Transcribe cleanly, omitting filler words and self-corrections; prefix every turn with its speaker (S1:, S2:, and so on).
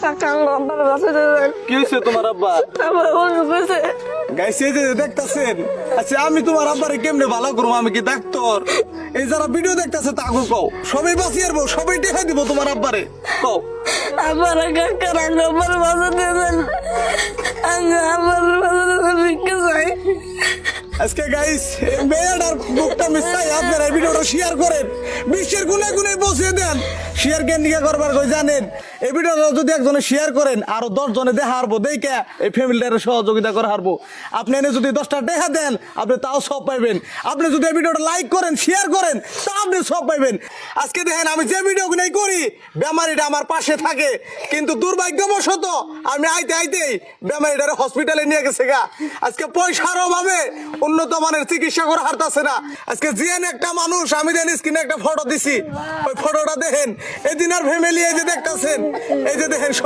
S1: কাকা আমার বাসা দেন।
S2: কি হয়েছে তোমার আব্বা?
S1: আমার অসুখ হয়েছে।
S2: গাইছে এই যে দেখতাছেন, আচ্ছা আমি তোমার আব্বারে কেমনে ভালো করবো? আমি কি ডাক্তার? এই যারা ভিডিও দেখতাছে তাগো কও, সবাই বাঁচিয়ে আসবো, সবাই টেকা দিব তোমার আব্বারে, কও।
S1: আমার কাকা আমার বাসা দেন। আমার বাসা দেন ভিক্ষা চাই।
S2: আজকে গাইস মেয়েটার বুকটা মিশাই আপনারা এই ভিডিওটা শেয়ার করেন, বিশ্বের গুনে গুনে পৌঁছে দেন। শেয়ার কেন নিয়ে করবার কই জানেন? এই ভিডিওটা যদি একজনে শেয়ার করেন আরো 10 জনে দেখা হারবো, দেখে এই ফ্যামিলিটারে সহযোগিতা করে হারবো। আপনি এনে যদি 10টা দেখা দেন আপনি তাও সব পাইবেন। আপনি যদি এই ভিডিওটা লাইক করেন, শেয়ার করেন, তা আপনি সব পাইবেন। আজকে দেখেন আমি যে ভিডিওগুলো করি বেমারিটা আমার পাশে থাকে, কিন্তু দুর্ভাগ্যবশত আমি আইতে আইতেই বেমারিটারে হসপিটালে নিয়ে গেছে গা। আজকে পয়সার অভাবে উন্নত মানের চিকিৎসা করে হারতাছে না। আজকে জিএন একটা মানুষ, আমি দেন স্ক্রিনে একটা ফটো দিছি, ওই ফটোটা দেখেন। এদিন আর ফ্যামিলি এই যে দেখতাছেন, এই যে দেখেন।